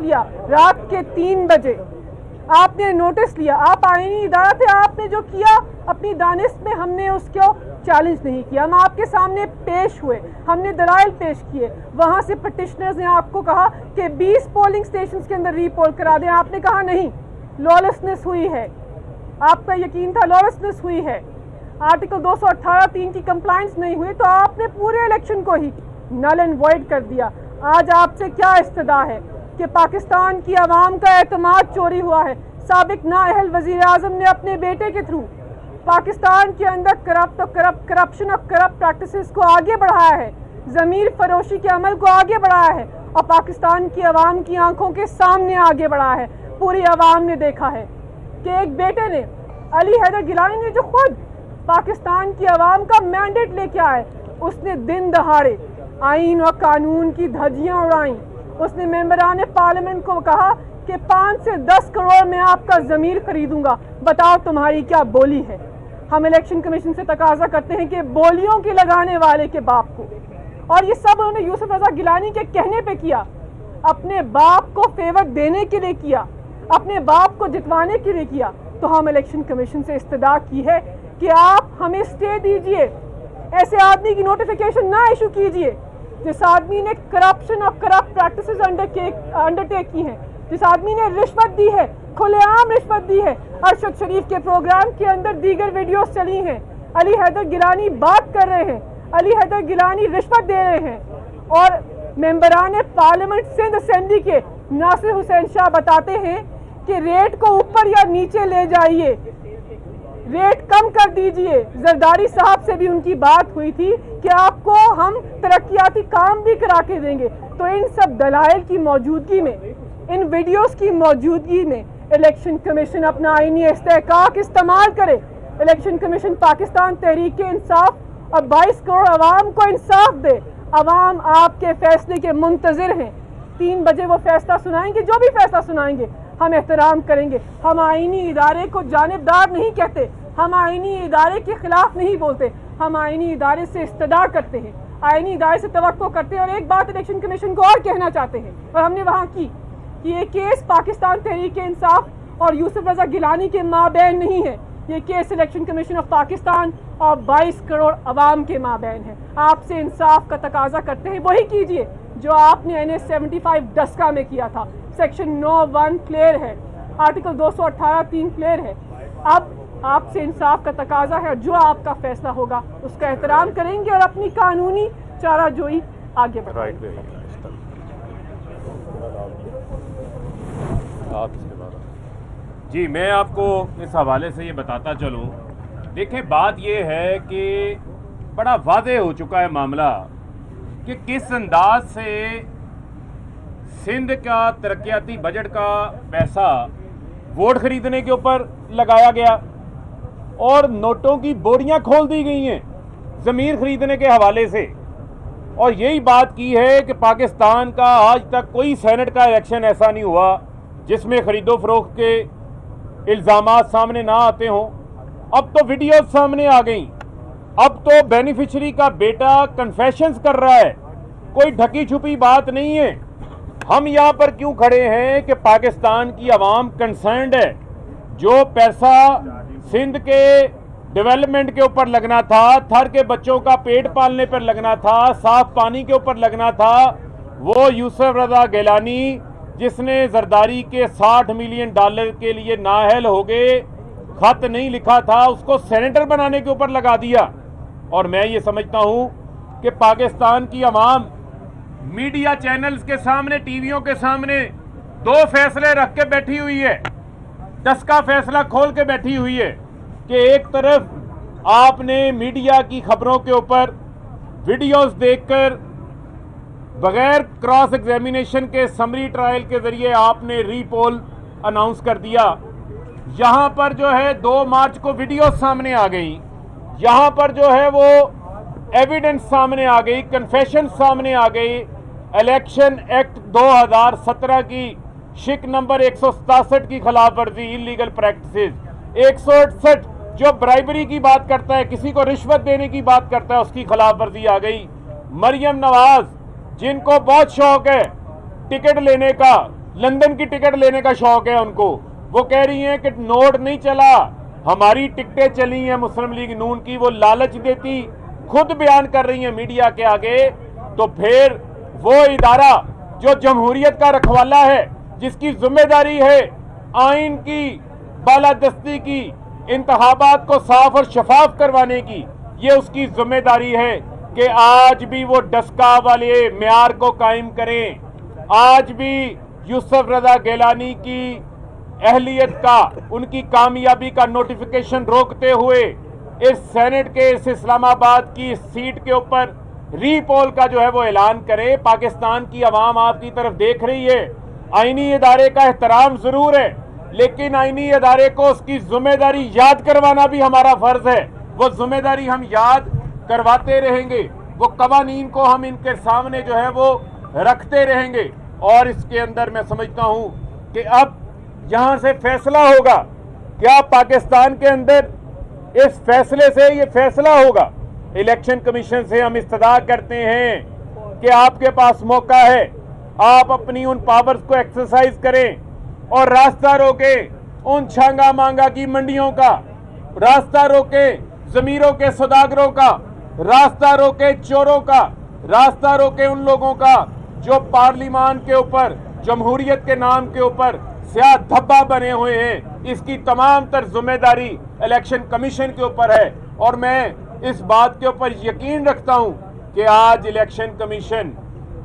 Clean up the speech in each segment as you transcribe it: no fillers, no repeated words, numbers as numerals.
किया रात के 3 बजे, आपने नोटिस लिया, आप आईनी इदारा थे, आपने जो किया अपनी दानिश में, हमने उसको चैलेंज नहीं किया, हम आपके सामने पेश हुए, हमने दलाइल पेश किए। वहाँ से पटिशनर्स ने आपको कहा कि 20 पोलिंग स्टेशंस के अंदर रीपोल करा दें, आपने कहा नहीं, लॉलेसनेस हुई है, आपका यकीन था लॉलेसनेस हुई है, आर्टिकल 218(3) की कंप्लाइंस नहीं हुई, तो आपने पूरे इलेक्शन को ही नल एंड वॉइड कर दिया। आज आपसे क्या इस्तदा है कि पाकिस्तान की आवाम का एतमाद चोरी हुआ है? साबिक नाअहल वज़ीर आज़म ने अपने बेटे के थ्रू पाकिस्तान के अंदर करप्शन और करप्ट प्रैक्टिसेस को आगे बढ़ाया है, ज़मीर फरोशी के अमल को आगे बढ़ाया है और पाकिस्तान की आवाम की आंखों के सामने आगे बढ़ाया है। पूरी आवाम ने देखा है कि एक बेटे ने, अली हैदर गिलानी ने, जो खुद पाकिस्तान की आवाम का मैंडेट लेके आए, उसने दिन दहाड़े आइन और कानून की धज्जियां उड़ाई। उसने मेंबरान पार्लियामेंट को कहा कि 5 से 10 करोड़ में आपका ज़मीर खरीदूंगा, बताओ तुम्हारी क्या बोली है। हम इलेक्शन कमीशन से तकाजा करते हैं कि बोलियों के लगाने वाले के बाप को, और ये सब उन्होंने यूसुफ रज़ा गिलानी के कहने पे किया, अपने बाप को फेवर देने के लिए किया, अपने बाप को जितवाने के लिए किया। तो हम इलेक्शन कमीशन से इस्तदा की है कि आप हमें स्टे दीजिए, ऐसे आदमी की नोटिफिकेशन ना इशू कीजिए जिस आदमी ने करप्शन और करप्ट प्रैक्टिसेस अंडरटेक की हैं, जिस आदमी ने रिश्वत दी है, खुलेआम रिश्वत दी है। अरशद शरीफ के प्रोग्राम के अंदर दीगर वीडियोस चली हैं, अली हैदर गिलानी बात कर रहे हैं, अली हैदर गिलानी रिश्वत दे रहे हैं, और मेंबरान पार्लियामेंट सिंध असेंबली के नासिर हुसैन शाह बताते हैं कि रेट को ऊपर या नीचे ले जाइए, रेट कम कर दीजिए। जरदारी साहब से भी उनकी बात हुई थी कि आपको हम तरक्याती काम भी करा के देंगे। तो इन सब दलाइल की मौजूदगी में, इन वीडियोस की मौजूदगी में इलेक्शन कमीशन अपना आईनी इस्तेहकाक इस्तेमाल करे। इलेक्शन कमीशन पाकिस्तान तहरीक इंसाफ और 22 करोड़ अवाम को इंसाफ दे। अवाम आपके फैसले के मुंतजिर हैं। 3 बजे वो फैसला सुनाएंगे, जो भी फैसला सुनाएंगे हम एहतराम करेंगे। हम आईनी इदारे को जानिबदार नहीं कहते, हम आईनी इदारे के खिलाफ नहीं बोलते, हम आईनी इदारे से इस्तदा करते हैं, आईनी इदारे से तवक्को करते हैं। और एक बात इलेक्शन कमीशन को और कहना चाहते हैं, और हमने वहाँ की, कि ये केस पाकिस्तान तहरीक इंसाफ और यूसुफ रज़ा गिलानी के माबैन नहीं है, ये case election commission of Pakistan और 22 करोड़ अवाम के माबैन है। आपसे इंसाफ का तकाजा करते हैं, वही कीजिए जो आपने NS 75 डस्का में किया था। सेक्शन 9(1) क्लियर है, आर्टिकल 218(3) क्लियर है। अब आपसे इंसाफ का तकाजा है, और जो आपका फैसला होगा उसका एहतराम करेंगे और अपनी कानूनी चाराजोई आगे बढ़ाएंगे। जी, मैं आपको इस हवाले से ये बताता चलूँ, देखें बात ये है कि बड़ा वाज़ेह हो चुका है मामला कि किस अंदाज से सिंध का तरक्याती बजट का पैसा वोट खरीदने के ऊपर लगाया गया और नोटों की बोरियां खोल दी गई हैं ज़मीर खरीदने के हवाले से। और यही बात की है कि पाकिस्तान का आज तक कोई सेनेट का इलेक्शन ऐसा नहीं हुआ जिसमें खरीदो फरोख्त के इल्ज़ामात सामने ना आते हों। अब तो वीडियो सामने आ गई, अब तो बेनिफिशरी का बेटा कन्फेशंस कर रहा है, कोई ढकी छुपी बात नहीं है। हम यहाँ पर क्यों खड़े हैं कि पाकिस्तान की आवाम कंसर्न्ड है। जो पैसा सिंध के डेवलपमेंट के ऊपर लगना था, थर के बच्चों का पेट पालने पर लगना था, साफ पानी के ऊपर लगना था, वो यूसुफ रज़ा गिलानी जिसने जरदारी के $60 मिलियन के लिए नाअहल हो गए, खत नहीं लिखा था, उसको सेनेटर बनाने के ऊपर लगा दिया। और मैं ये समझता हूँ कि पाकिस्तान की आवाम मीडिया चैनल्स के सामने, टीवियों के सामने 2 फैसले रख के बैठी हुई है, 10 का फैसला खोल के बैठी हुई है कि एक तरफ आपने मीडिया की खबरों के ऊपर वीडियोस देखकर बगैर क्रॉस एग्जामिनेशन के समरी ट्रायल के जरिए आपने रीपोल अनाउंस कर दिया। यहाँ पर जो है 2 मार्च को वीडियो सामने आ गई, यहाँ पर जो है वो एविडेंस सामने आ गई, कन्फेशन सामने आ गई। इलेक्शन एक्ट 2017 की शिक नंबर 167 की खिलाफ वर्जी, इलीगल प्रैक्टिसेस, 168 जो ब्राइबरी की बात करता है, किसी को रिश्वत देने की बात करता है, उसकी खिलाफ वर्जी आ गई। मरियम नवाज जिनको बहुत शौक है टिकट लेने का, लंदन की टिकट लेने का शौक है उनको। वो कह रही हैं कि नोट नहीं चला, हमारी टिकटें चली हैं मुस्लिम लीग नून की, वो लालच देती, खुद बयान कर रही हैं मीडिया के आगे। तो फिर वो इदारा जो जमहूरियत का रखवाला है, जिसकी जिम्मेदारी है आइन की बालादस्ती की, इंतखाबात को साफ और शफाफ करवाने की, ये उसकी जिम्मेदारी है कि आज भी वो डस्का वाले म्यार को कायम करें। आज भी यूसुफ रजा गिलानी की अहलियत का, उनकी कामयाबी का नोटिफिकेशन रोकते हुए इस सेनेट के, इस इस्लामाबाद की सीट के ऊपर रीपोल का जो है वो ऐलान करे। पाकिस्तान की आवाम आपकी तरफ देख रही है। आईनी इदारे का एहतराम जरूर है, लेकिन आईनी इदारे को उसकी जिम्मेदारी याद करवाना भी हमारा फर्ज है। वो जिम्मेदारी हम याद करवाते रहेंगे, वो कवानीन को हम इनके सामने जो है वो रखते रहेंगे। और इसके अंदर मैं समझता हूं कि अब यहां से फैसला होगा, क्या पाकिस्तान के अंदर इस फैसले से ये फैसला होगा। इलेक्शन कमीशन से हम इस्तदा करते हैं कि आपके पास मौका है, आप अपनी उन पावर्स को एक्सरसाइज करें और रास्ता रोके उन छांगा मांगा की मंडियों का, रास्ता रोके जमीरों के सौदागरों का, रास्ता रोके चोरों का, रास्ता रोके उन लोगों का जो पार्लिमान के ऊपर, जमहूरियत के नाम के ऊपर स्याह धब्बा बने हुए हैं। इसकी तमाम तर जिम्मेदारी इलेक्शन कमीशन के ऊपर है। और मैं इस बात के ऊपर यकीन रखता हूं कि आज इलेक्शन कमीशन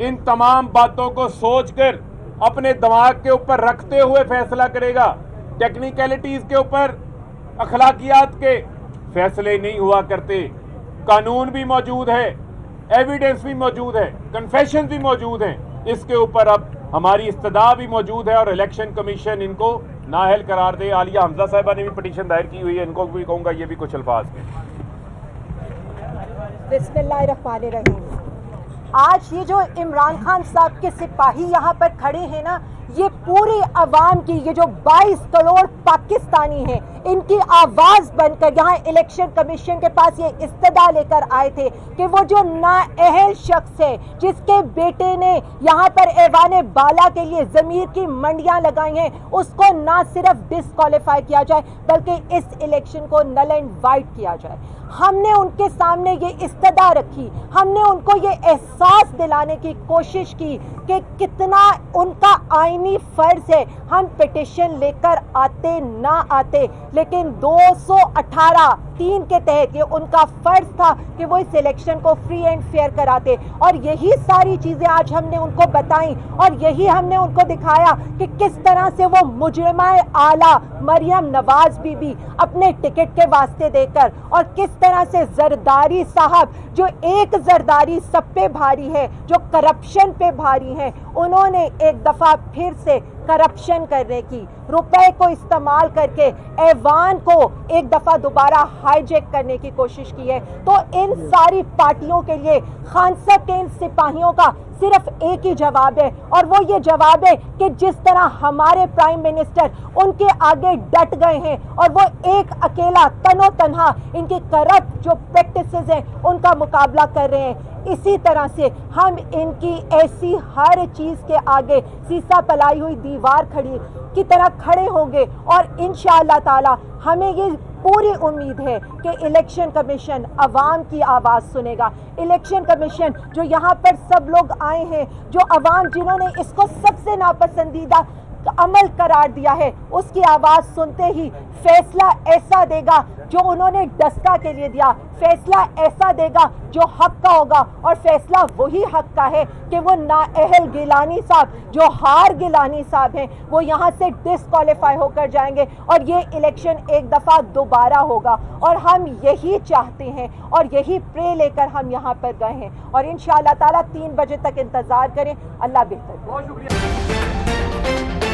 इन तमाम बातों को सोचकर अपने दिमाग के ऊपर रखते हुए फैसला करेगा। टेक्निकलिटीज के ऊपर, अखलाकियात के फैसले नहीं हुआ करते। कानून भी मौजूद है, एविडेंस भी मौजूद है, कन्फेशन भी मौजूद हैं। इसके ऊपर अब हमारी इस्तदा भी मौजूद है और इलेक्शन कमीशन इनको नाअहल करार दे। आलिया हमजा साहिबा ने भी पिटीशन दायर की हुई है, इनको भी कहूँगा ये भी कुछ अल्फाज के। बिस्मिल्लाहिर्रहमानिर्रहीम। आज ये जो इमरान खान साहब के सिपाही यहाँ पर खड़े हैं ना, ये पूरी अवाम की, ये जो 22 करोड़ पाकिस्तानी हैं, इनकी आवाज बनकर यहाँ इलेक्शन कमीशन के पास ये इस्तदा लेकर आए थे कि वो जो नाअहल शख्स है, जिसके बेटे ने यहाँ पर ऐवाने बाला के लिए जमीर की मंडियां लगाई हैं, उसको ना सिर्फ डिस्क्वालीफाई किया जाए बल्कि इस इलेक्शन को नल एंड वाइट किया जाए। हमने उनके सामने ये इस्तदा रखी, हमने उनको ये एहसास दिलाने की कोशिश की कि कितना उनका आईनी फर्ज है। हम पिटिशन लेकर आते ना आते, लेकिन 218(3) के तहत ये उनका फर्ज था कि वो इस इलेक्शन को फ्री एंड फेयर कराते। और यही सारी चीजें आज हमने उनको बताई और यही हमने उनको दिखाया कि किस तरह से वो मुजरिमाए आला मरियम नवाज बीबी अपने टिकट के वास्ते देकर, और किस तरह से जरदारी साहब, जो एक जरदारी सब पे भारी है, जो करप्शन पे भारी है, उन्होंने एक दफा फिर से करप्शन करने की, रुपए को इस्तेमाल करके ऐवान को एक दफा दोबारा हाईजैक करने की कोशिश की है। तो इन सारी पार्टियों के लिए खान साहब के इन सिपाहियों का सिर्फ एक ही जवाब है, और वो ये जवाब है कि जिस तरह हमारे प्राइम मिनिस्टर उनके आगे डट गए हैं और वो एक अकेला तनो तन्हा इनकी करप्ट जो प्रैक्टिसेस हैं उनका मुकाबला कर रहे हैं, इसी तरह से हम इनकी ऐसी हर चीज के आगे सीसा पलाई हुई दीवार खड़ी की तरह खड़े होंगे। और इंशाअल्लाह ताला हमें ये पूरी उम्मीद है कि इलेक्शन कमीशन अवाम की आवाज़ सुनेगा। इलेक्शन कमीशन जो यहाँ पर सब लोग आए हैं, जो अवाम जिन्होंने इसको सबसे नापसंदीदा अमल करार दिया है, उसकी आवाज़ सुनते ही फैसला ऐसा देगा जो उन्होंने डस्का के लिए दिया, फैसला ऐसा देगा जो हक का होगा। और फैसला वही हक का है कि वो नाअहल गिलानी साहब, जो हार गिलानी साहब हैं, वो यहाँ से डिस्क्वालीफाई होकर जाएंगे और ये इलेक्शन एक दफ़ा दोबारा होगा। और हम यही चाहते हैं और यही प्रे लेकर हम यहाँ पर गए हैं, और इंशाअल्लाह ताला 3 बजे तक इंतज़ार करें। अल्लाह बेहतर। बहुत शुक्रिया।